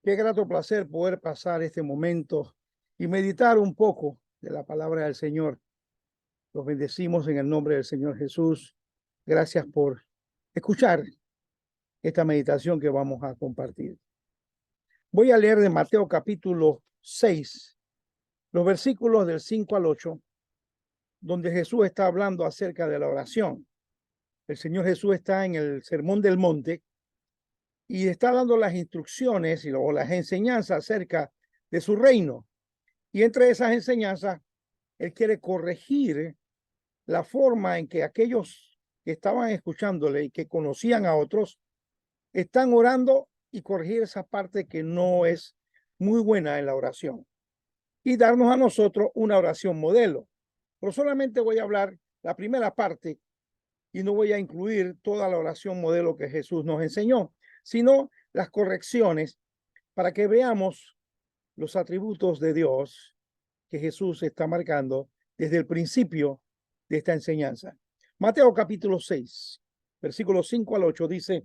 Qué grato placer poder pasar este momento y meditar un poco de la palabra del Señor. Los bendecimos en el nombre del Señor Jesús. Gracias por escuchar esta meditación que vamos a compartir. Voy a leer de Mateo capítulo 6, los versículos del 5 al 8, donde Jesús está hablando acerca de la oración. El Señor Jesús está en el Sermón del Monte y está dando las instrucciones o las enseñanzas acerca de su reino. Y entre esas enseñanzas, Él quiere corregir la forma en que aquellos que estaban escuchándole y que conocían a otros están orando, y corregir esa parte que no es muy buena en la oración y darnos a nosotros una oración modelo. Pero solamente voy a hablar la primera parte y no voy a incluir toda la oración modelo que Jesús nos enseñó, sino las correcciones para que veamos los atributos de Dios que Jesús está marcando desde el principio de esta enseñanza. Mateo capítulo 6, versículos 5 al 8 dice: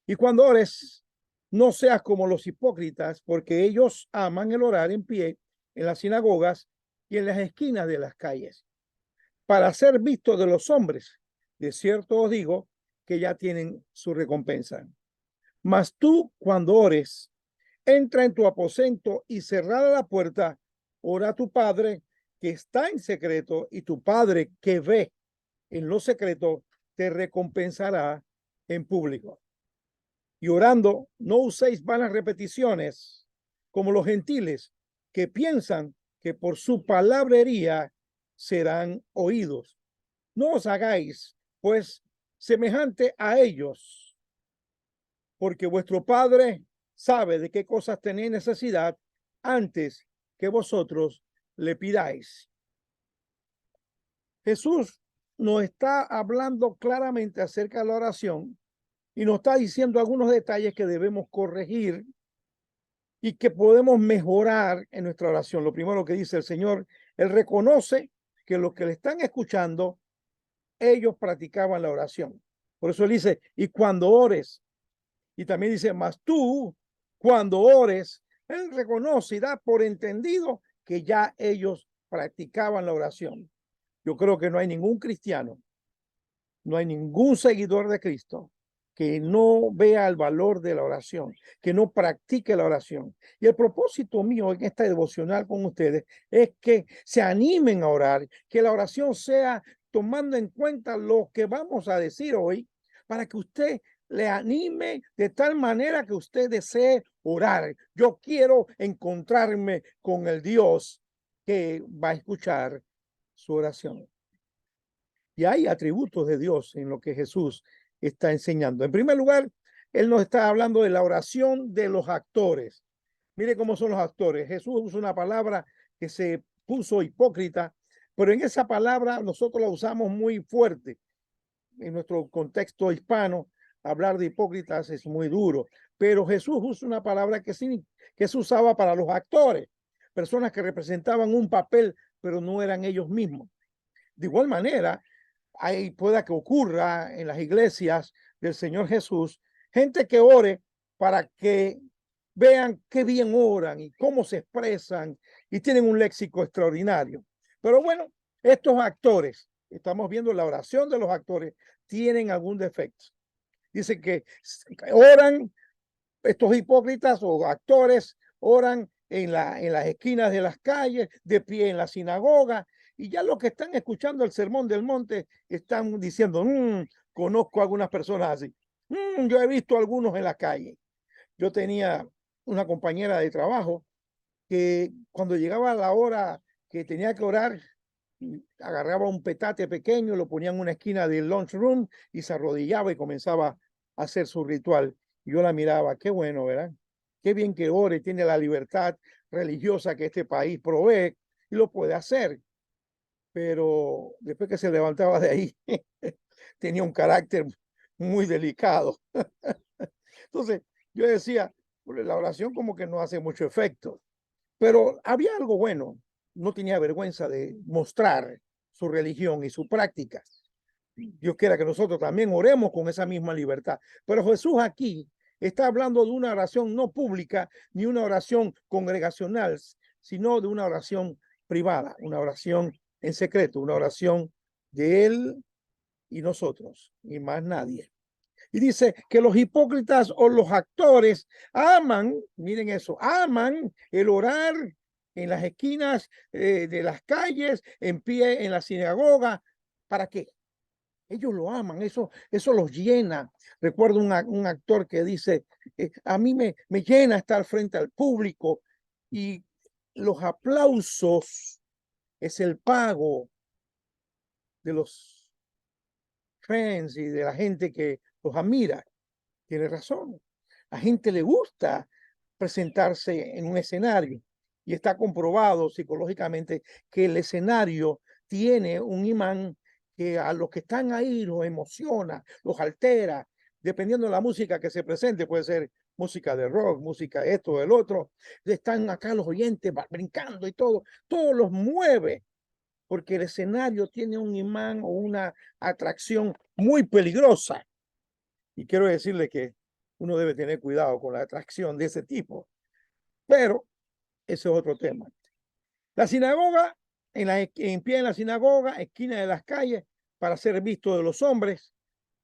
y cuando ores, no seas como los hipócritas, porque ellos aman el orar en pie en las sinagogas y en las esquinas de las calles, para ser vistos de los hombres. De cierto os digo que ya tienen su recompensa. Mas tú, cuando ores, entra en tu aposento y cerrada la puerta, ora a tu Padre que está en secreto, y tu Padre que ve en lo secreto te recompensará en público. Y orando, no uséis vanas repeticiones como los gentiles, que piensan que por su palabrería serán oídos. No os hagáis, pues, semejante a ellos, porque vuestro Padre sabe de qué cosas tenéis necesidad antes que vosotros le pidáis. Jesús nos está hablando claramente acerca de la oración y nos está diciendo algunos detalles que debemos corregir y que podemos mejorar en nuestra oración. Lo primero que dice el Señor, Él reconoce que los que le están escuchando, ellos practicaban la oración. Por eso Él dice, y cuando ores, y también dice, mas tú, cuando ores, Él reconoce y da por entendido que ya ellos practicaban la oración. Yo creo que no hay ningún cristiano, no hay ningún seguidor de Cristo que no vea el valor de la oración, que no practique la oración. Y el propósito mío en esta devocional con ustedes es que se animen a orar, que la oración sea tomando en cuenta lo que vamos a decir hoy, para que usted le anime de tal manera que usted desee orar. Yo quiero encontrarme con el Dios que va a escuchar su oración. Y hay atributos de Dios en lo que Jesús está enseñando. En primer lugar, Él nos está hablando de la oración de los actores. Mire cómo son los actores. Jesús usa una palabra que se puso hipócrita, pero en esa palabra nosotros la usamos muy fuerte. En nuestro contexto hispano, hablar de hipócritas es muy duro, pero Jesús usa una palabra que se usaba para los actores, personas que representaban un papel, pero no eran ellos mismos. De igual manera, ahí pueda que ocurra en las iglesias del Señor Jesús, gente que ore para que vean qué bien oran y cómo se expresan y tienen un léxico extraordinario. Pero bueno, estos actores, estamos viendo la oración de los actores, tienen algún defecto. Dice que oran, estos hipócritas o actores oran en las esquinas de las calles, de pie en la sinagoga, y ya los que están escuchando el Sermón del Monte están diciendo, conozco a algunas personas así, yo he visto a algunos en la calle. Yo tenía una compañera de trabajo que cuando llegaba la hora que tenía que orar, agarraba un petate pequeño, lo ponía en una esquina del lunchroom y se arrodillaba y comenzaba a hacer su ritual. Y yo la miraba, qué bueno, ¿verdad? Qué bien que ore, tiene la libertad religiosa que este país provee y lo puede hacer. Pero después que se levantaba de ahí, tenía un carácter muy delicado. Entonces, yo decía, la oración como que no hace mucho efecto, pero había algo bueno. No tenía vergüenza de mostrar su religión y su práctica. Dios quiera que nosotros también oremos con esa misma libertad. Pero Jesús aquí está hablando de una oración no pública ni una oración congregacional, sino de una oración privada, una oración en secreto, una oración de él y nosotros, y más nadie. Y dice que los hipócritas o los actores aman, miren eso, aman el orar en las esquinas de las calles, en pie en la sinagoga. ¿Para qué? Ellos lo aman, eso los llena. Recuerdo un actor que dice, a mí me llena estar frente al público y los aplausos es el pago de los fans y de la gente que los admira. Tiene razón. A gente le gusta presentarse en un escenario y está comprobado psicológicamente que el escenario tiene un imán que a los que están ahí los emociona, los altera, dependiendo de la música que se presente, puede ser música de rock, música esto, del otro, están acá los oyentes brincando y todo los mueve, porque el escenario tiene un imán o una atracción muy peligrosa. Y quiero decirle que uno debe tener cuidado con la atracción de ese tipo, pero ese es otro tema. La sinagoga, en pie en la sinagoga, esquina de las calles, para ser visto de los hombres.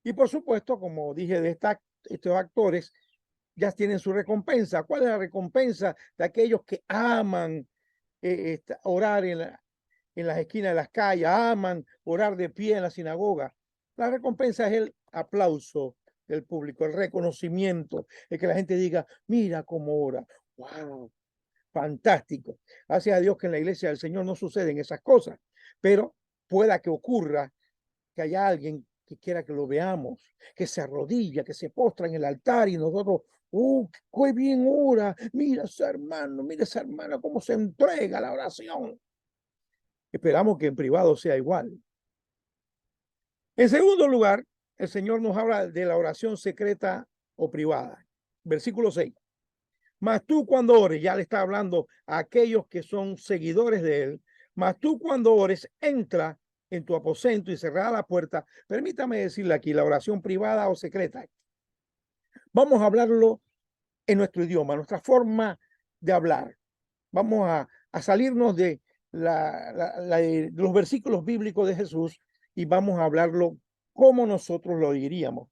Y por supuesto, como dije, estos actores ya tienen su recompensa. ¿Cuál es la recompensa de aquellos que aman orar en las esquinas de las calles, aman orar de pie en la sinagoga? La recompensa es el aplauso del público, el reconocimiento, el que la gente diga, mira cómo ora, wow, fantástico. Gracias a Dios que en la iglesia del Señor no suceden esas cosas, pero pueda que ocurra que haya alguien que quiera que lo veamos, que se arrodilla, que se postra en el altar y nosotros, qué bien ora, mira esa hermana cómo se entrega a la oración. Esperamos que en privado sea igual. En segundo lugar, el Señor nos habla de la oración secreta o privada. Versículo 6. Mas tú cuando ores, ya le está hablando a aquellos que son seguidores de él, mas tú cuando ores, entra en tu aposento y cerrada la puerta. Permítame decirle aquí, la oración privada o secreta. Vamos a hablarlo en nuestro idioma, nuestra forma de hablar. Vamos a salirnos de los versículos bíblicos de Jesús y vamos a hablarlo como nosotros lo diríamos.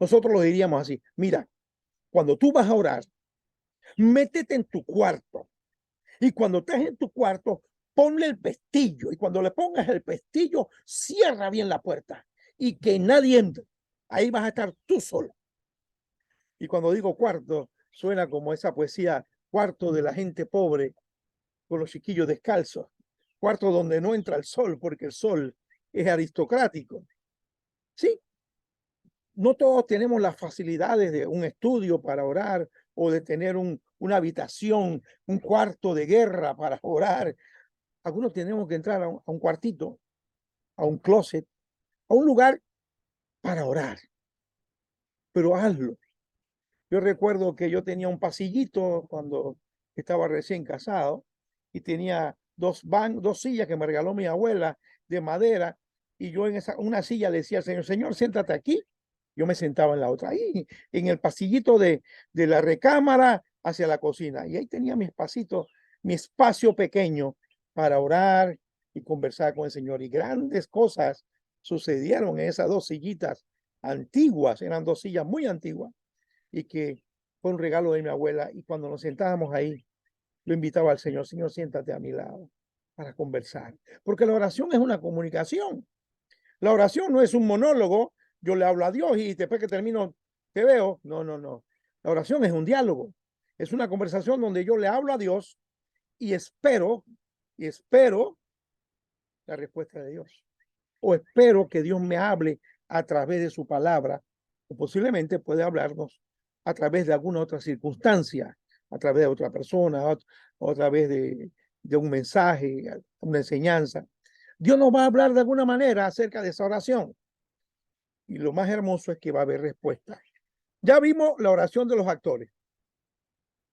Nosotros lo diríamos así, mira, cuando tú vas a orar, métete en tu cuarto y cuando estés en tu cuarto, ponle el pestillo y cuando le pongas el pestillo, cierra bien la puerta y que nadie entre. Ahí vas a estar tú solo. Y cuando digo cuarto, suena como esa poesía, cuarto de la gente pobre con los chiquillos descalzos, cuarto donde no entra el sol porque el sol es aristocrático. Sí, no todos tenemos las facilidades de un estudio para orar o de tener una habitación, un cuarto de guerra para orar. Algunos tenemos que entrar a un cuartito, a un closet, a un lugar para orar. Pero hazlo. Yo recuerdo que yo tenía un pasillito cuando estaba recién casado y tenía dos sillas que me regaló mi abuela de madera y yo en una silla le decía al Señor, Señor, siéntate aquí. Yo me sentaba en la otra, ahí en el pasillito de la recámara hacia la cocina. Y ahí tenía mi espacio pequeño para orar y conversar con el Señor. Y grandes cosas sucedieron en esas dos sillitas antiguas, eran dos sillas muy antiguas y que fue un regalo de mi abuela. Y cuando nos sentábamos ahí, lo invitaba al Señor, Señor, siéntate a mi lado para conversar. Porque la oración es una comunicación. La oración no es un monólogo, yo le hablo a Dios y después que termino te veo. No, no, no. La oración es un diálogo. Es una conversación donde yo le hablo a Dios y espero la respuesta de Dios. O espero que Dios me hable a través de su palabra, o posiblemente puede hablarnos a través de alguna otra circunstancia, a través de otra persona, o a través de un mensaje, una enseñanza. Dios nos va a hablar de alguna manera acerca de esa oración. Y lo más hermoso es que va a haber respuesta. Ya vimos la oración de los actores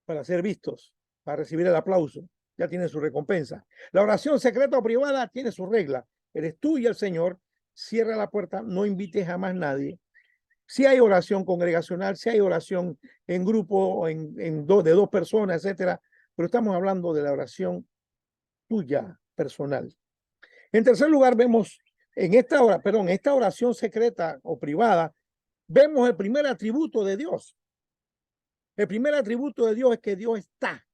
para ser vistos, para recibir el aplauso. Ya tiene su recompensa. La oración secreta o privada tiene su regla. Eres tú y el Señor. Cierra la puerta, no invites jamás a nadie. Si hay oración congregacional, si hay oración en grupo, de dos personas, etcétera, pero estamos hablando de la oración tuya, personal. En tercer lugar, vemos esta oración secreta o privada, vemos el primer atributo de Dios. El primer atributo de Dios es que Dios está.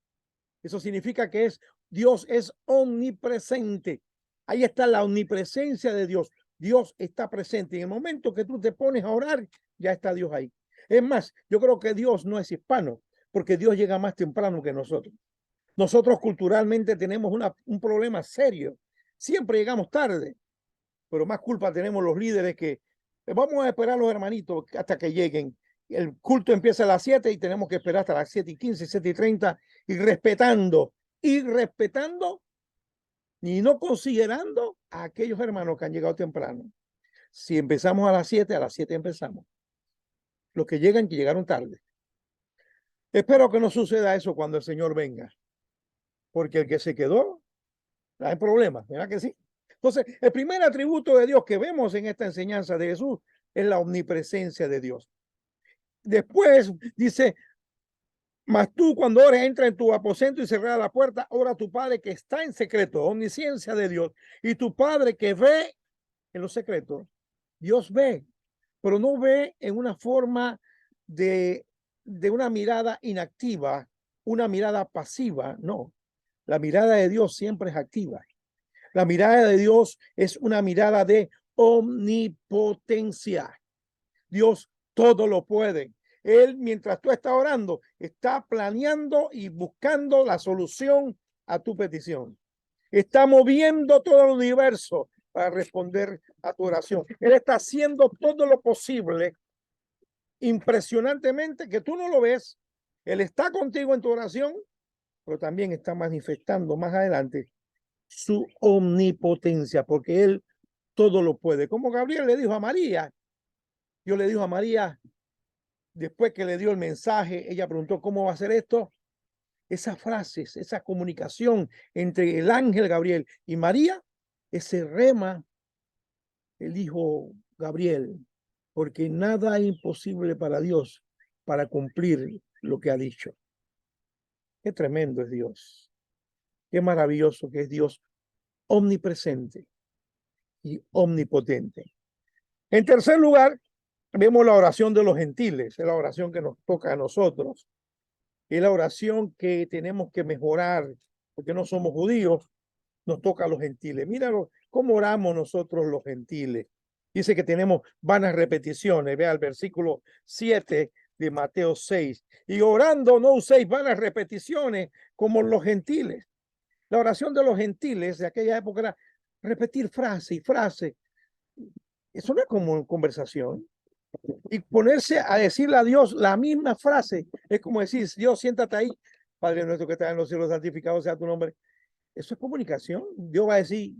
Eso significa que Dios es omnipresente. Ahí está la omnipresencia de Dios. Dios está presente. En el momento que tú te pones a orar, ya está Dios ahí. Es más, yo creo que Dios no es hispano, porque Dios llega más temprano que nosotros. Nosotros culturalmente tenemos un problema serio. Siempre llegamos tarde, pero más culpa tenemos los líderes que vamos a esperar a los hermanitos hasta que lleguen. El culto empieza a las 7 y tenemos que esperar hasta las 7:15, 7:30 y respetando y no considerando a aquellos hermanos que han llegado temprano. Si empezamos a las 7 empezamos. Los que llegaron tarde. Espero que no suceda eso cuando el Señor venga, porque el que se quedó, hay problemas, ¿verdad que sí? Entonces, el primer atributo de Dios que vemos en esta enseñanza de Jesús es la omnipresencia de Dios. Después dice, mas tú cuando ores, entra en tu aposento y cerrada la puerta, ora a tu Padre que está en secreto, omnisciencia de Dios, y tu Padre que ve en los secretos. Dios ve, pero no ve en una forma de una mirada inactiva, una mirada pasiva, no. La mirada de Dios siempre es activa. La mirada de Dios es una mirada de omnipotencia. Dios todo lo puede. Él, mientras tú estás orando, está planeando y buscando la solución a tu petición. Está moviendo todo el universo para responder a tu oración. Él está haciendo todo lo posible, impresionantemente, que tú no lo ves. Él está contigo en tu oración, pero también está manifestando más adelante su omnipotencia, porque Él todo lo puede. Como Gabriel le dijo a María, yo le dijo a María, después que le dio el mensaje, ella preguntó cómo va a ser esto. Esas frases, esa comunicación entre el ángel Gabriel y María, ese rema, el hijo Gabriel, porque nada es imposible para Dios para cumplir lo que ha dicho. Qué tremendo es Dios. Qué maravilloso que es Dios omnipresente y omnipotente. En tercer lugar, vemos la oración de los gentiles, es la oración que nos toca a nosotros. Es la oración que tenemos que mejorar, porque no somos judíos, nos toca a los gentiles. Míralo, cómo oramos nosotros los gentiles. Dice que tenemos vanas repeticiones. Vea el versículo 7 de Mateo 6. Y orando no uséis vanas repeticiones como los gentiles. La oración de los gentiles de aquella época era repetir frase y frase. Eso no es como conversación. Y ponerse a decirle a Dios la misma frase es como decir, Dios, siéntate ahí, Padre nuestro que estás en los cielos, santificado sea tu nombre. Eso es comunicación. Dios va a decir,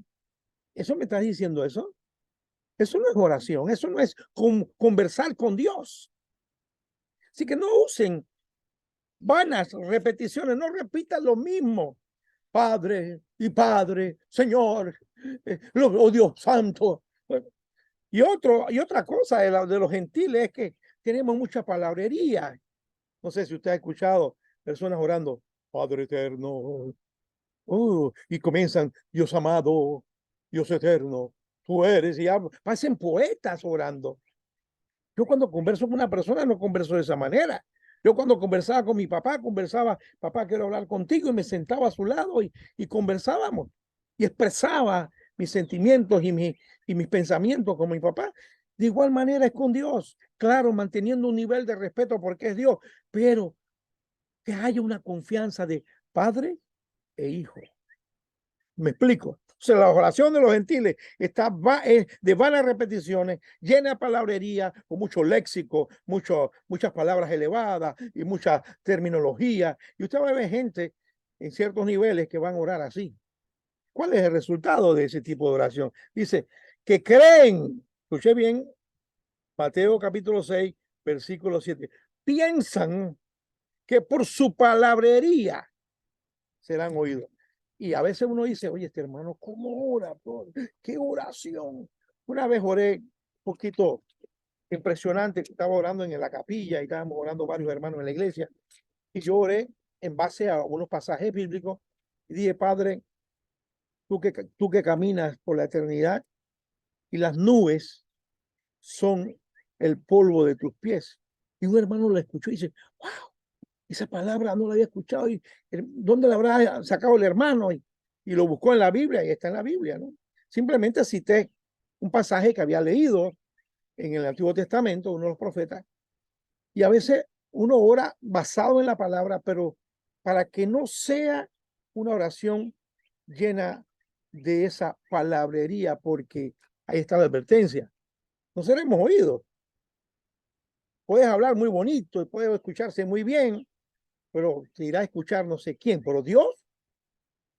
¿eso me estás diciendo eso? Eso no es oración, eso no es conversar con Dios. Así que no usen vanas repeticiones, no repitan lo mismo. Padre y Padre, Señor, oh Dios santo. Y otra cosa de los gentiles es que tenemos mucha palabrería. No sé si usted ha escuchado personas orando, Padre eterno, y comienzan, Dios amado, Dios eterno, tú eres, y parecen poetas orando. Yo cuando converso con una persona no converso de esa manera. Yo cuando conversaba con mi papá, papá, quiero hablar contigo, y me sentaba a su lado y conversábamos y expresaba mis sentimientos y mis pensamientos con mi papá. De igual manera es con Dios, claro, manteniendo un nivel de respeto porque es Dios, pero que haya una confianza de padre e hijo. Me explico. O sea, la oración de los gentiles está de vanas repeticiones, llena de palabrería, con mucho léxico, muchas palabras elevadas y mucha terminología. Y usted va a ver gente en ciertos niveles que van a orar así. ¿Cuál es el resultado de ese tipo de oración? Dice que creen, escuché bien, Mateo capítulo 6, versículo 7, piensan que por su palabrería serán oídos. Y a veces uno dice, oye, este hermano, ¿cómo ora? ¿Qué oración? Una vez oré un poquito impresionante que estaba orando en la capilla y estábamos orando varios hermanos en la iglesia. Y yo oré en base a unos pasajes bíblicos y dije, Padre, tú que caminas por la eternidad y las nubes son el polvo de tus pies. Y un hermano lo escuchó y dice, wow, esa palabra no la había escuchado. ¿Y dónde la habrá sacado el hermano? Y lo buscó en la Biblia y está en la Biblia, ¿no? Simplemente cité un pasaje que había leído en el Antiguo Testamento, uno de los profetas, y a veces uno ora basado en la palabra, pero para que no sea una oración llena de esa palabrería, porque ahí está la advertencia. No seremos oídos. Puedes hablar muy bonito y puede escucharse muy bien, pero te irá a escuchar no sé quién. Pero Dios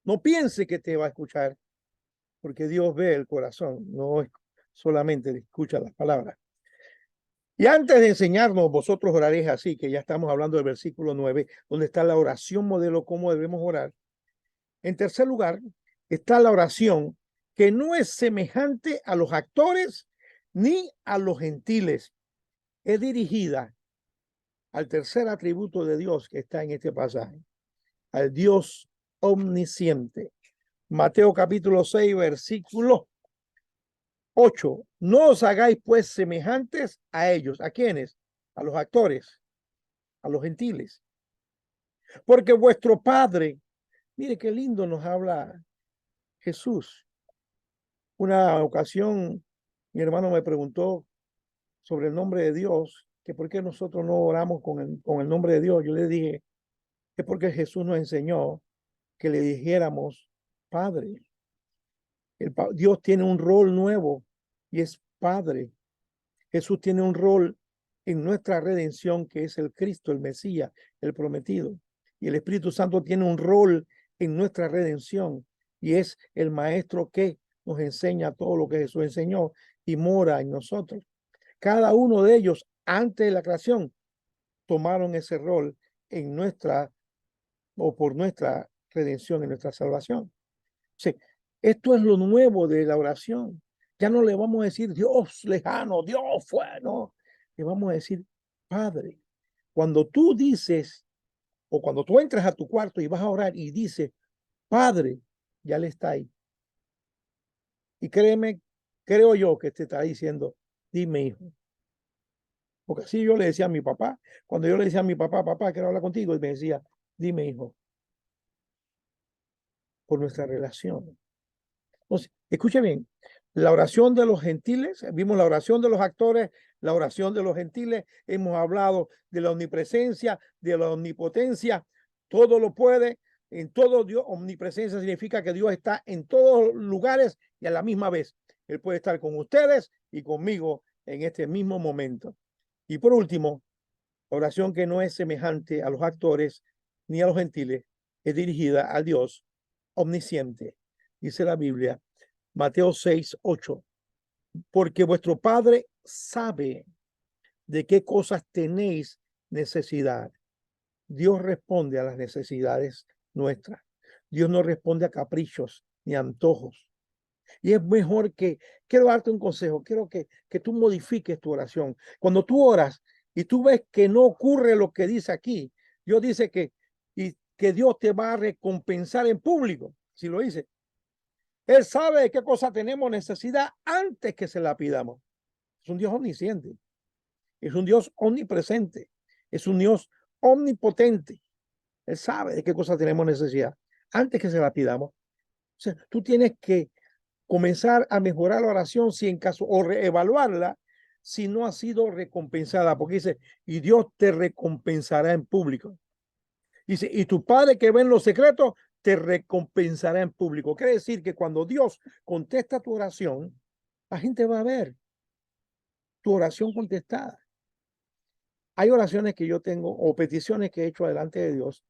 no piense que te va a escuchar, porque Dios ve el corazón, no es solamente escucha las palabras. Y antes de enseñarnos, vosotros oraréis así, que ya estamos hablando del versículo 9, donde está la oración modelo, cómo debemos orar. En tercer lugar, está la oración que no es semejante a los actores ni a los gentiles. Es dirigida al tercer atributo de Dios que está en este pasaje, al Dios omnisciente. Mateo capítulo 6, versículo 8. No os hagáis pues semejantes a ellos. ¿A quiénes? A los actores, a los gentiles. Porque vuestro Padre, mire qué lindo nos habla Jesús. Una ocasión, mi hermano me preguntó sobre el nombre de Dios, que por qué nosotros no oramos con el nombre de Dios. Yo le dije, es porque Jesús nos enseñó que le dijéramos Padre. Dios tiene un rol nuevo y es Padre. Jesús tiene un rol en nuestra redención, que es el Cristo, el Mesías, el prometido. Y el Espíritu Santo tiene un rol en nuestra redención y es el Maestro que nos enseña todo lo que Jesús enseñó y mora en nosotros. Cada uno de ellos, antes de la creación, tomaron ese rol en nuestra o por nuestra redención, en nuestra salvación. Sí, esto es lo nuevo de la oración. Ya no le vamos a decir Dios lejano, Dios fue, no. Le vamos a decir Padre. Cuando tú dices, o cuando tú entras a tu cuarto y vas a orar y dices Padre, ya le está ahí. Y créeme, creo yo que te está diciendo, dime hijo. Porque así yo le decía a mi papá, cuando yo le decía a mi papá, papá, quiero hablar contigo, y me decía, dime hijo, por nuestra relación. Entonces, escuche bien, la oración de los gentiles, vimos la oración de los actores, la oración de los gentiles, hemos hablado de la omnipresencia, de la omnipotencia, todo lo puede, en todo Dios, omnipresencia significa que Dios está en todos lugares y a la misma vez. Él puede estar con ustedes y conmigo en este mismo momento. Y por último, la oración que no es semejante a los actores ni a los gentiles, es dirigida a Dios omnisciente. Dice la Biblia, Mateo 6, 8, porque vuestro Padre sabe de qué cosas tenéis necesidad. Dios responde a las necesidades nuestras. Dios no responde a caprichos ni antojos. Y es mejor quiero darte un consejo, quiero que tú modifiques tu oración. Cuando tú oras y tú ves que no ocurre lo que dice aquí, Dios dice que Dios te va a recompensar en público, si lo dice. Él sabe de qué cosa tenemos necesidad antes que se la pidamos. Es un Dios omnisciente, es un Dios omnipresente, es un Dios omnipotente. Él sabe de qué cosa tenemos necesidad antes que se la pidamos. O sea, tú tienes que comenzar a mejorar la oración si en caso, o reevaluarla si no ha sido recompensada, porque dice, y Dios te recompensará en público. Dice, y tu Padre que ve en los secretos te recompensará en público. Quiere decir que cuando Dios contesta tu oración, la gente va a ver tu oración contestada. Hay oraciones que yo tengo o peticiones que he hecho delante de Dios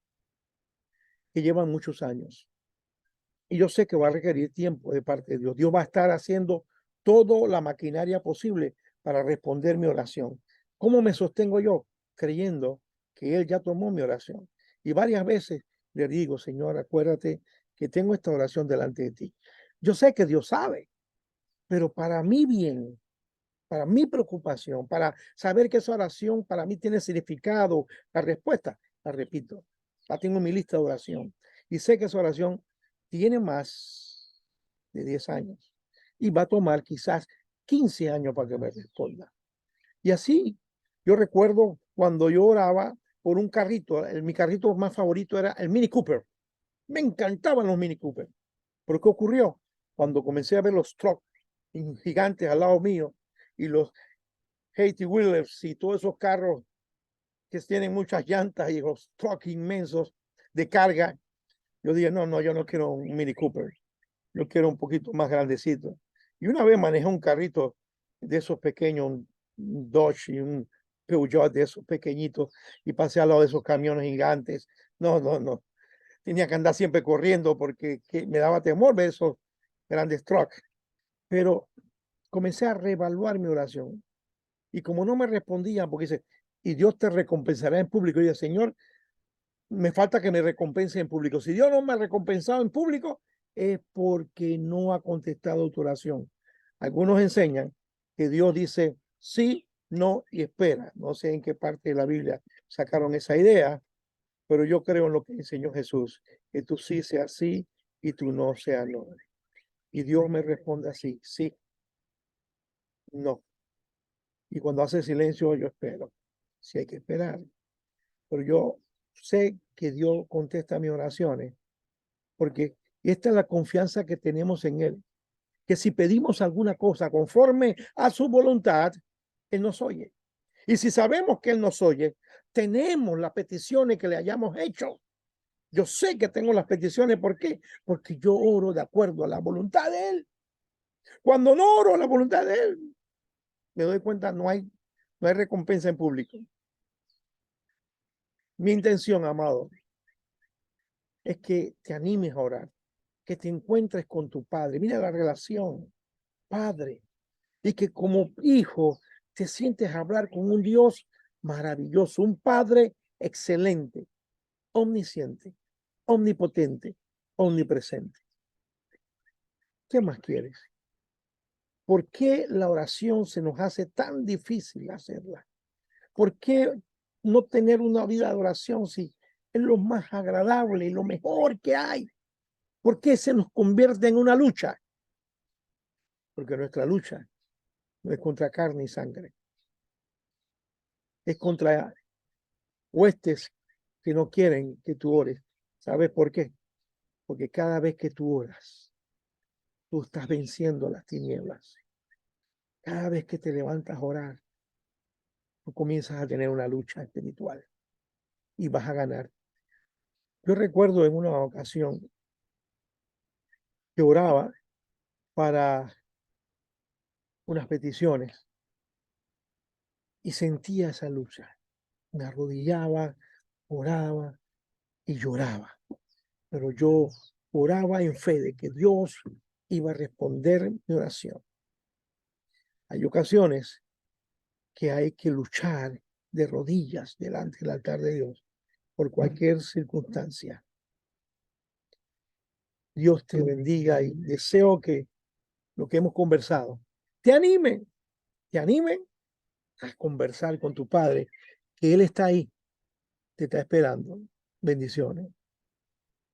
que llevan muchos años. Y yo sé que va a requerir tiempo de parte de Dios. Dios va a estar haciendo toda la maquinaria posible para responder mi oración. ¿Cómo me sostengo yo? Creyendo que Él ya tomó mi oración. Y varias veces le digo, Señor, acuérdate que tengo esta oración delante de ti. Yo sé que Dios sabe, pero para mi bien, para mi preocupación, para saber que esa oración para mí tiene significado, la respuesta, la repito, la tengo en mi lista de oración. Y sé que esa oración tiene más de 10 años y va a tomar quizás 15 años para que me responda. Y así, yo recuerdo cuando yo oraba por un carrito, mi carrito más favorito era el Mini Cooper. Me encantaban los Mini Cooper. ¿Pero qué ocurrió? Cuando comencé a ver los trucks gigantes al lado mío y los Haiti Wheelers y todos esos carros que tienen muchas llantas y los trucks inmensos de carga, yo dije, no, yo no quiero un Mini Cooper. Yo quiero un poquito más grandecito. Y una vez manejé un carrito de esos pequeños, un Dodge y un Peugeot de esos pequeñitos, y pasé al lado de esos camiones gigantes. No. Tenía que andar siempre corriendo porque me daba temor ver esos grandes trucks. Pero comencé a reevaluar mi oración. Y como no me respondían, porque dice, y Dios te recompensará en público. Y yo, Señor, me falta que me recompense en público. Si Dios no me ha recompensado en público, es porque no ha contestado tu oración. Algunos enseñan que Dios dice sí, no y espera. No sé en qué parte de la Biblia sacaron esa idea, pero yo creo en lo que enseñó Jesús, que tú sí seas sí y tú no seas no. Y Dios me responde así, sí, no. Y cuando hace silencio, yo espero. Si hay que esperar. Pero yo sé que Dios contesta mis oraciones, porque esta es la confianza que tenemos en Él, que si pedimos alguna cosa conforme a su voluntad, Él nos oye. Y si sabemos que Él nos oye, tenemos las peticiones que le hayamos hecho. Yo sé que tengo las peticiones, ¿por qué? Porque yo oro de acuerdo a la voluntad de Él. Cuando no oro a la voluntad de Él, me doy cuenta, no hay recompensa en público. Mi intención, amado, es que te animes a orar, que te encuentres con tu Padre. Mira la relación, Padre, y que como hijo te sientes a hablar con un Dios maravilloso, un Padre excelente, omnisciente, omnipotente, omnipresente. ¿Qué más quieres? ¿Por qué la oración se nos hace tan difícil hacerla? ¿Por qué no tener una vida de oración si es lo más agradable y lo mejor que hay? ¿Por qué se nos convierte en una lucha? Porque nuestra lucha no es contra carne y sangre, es contra huestes que no quieren que tú ores. ¿Sabes por qué? Porque cada vez que tú oras, tú estás venciendo las tinieblas. Cada vez que te levantas a orar, tú comienzas a tener una lucha espiritual y vas a ganar. Yo recuerdo en una ocasión que oraba para unas peticiones y sentía esa lucha. Me arrodillaba, oraba y lloraba. Pero yo oraba en fe de que Dios iba a responder mi oración. Hay ocasiones que hay que luchar de rodillas delante del altar de Dios por cualquier circunstancia. Dios te bendiga y deseo que lo que hemos conversado te anime a conversar con tu Padre, que Él está ahí, te está esperando. Bendiciones.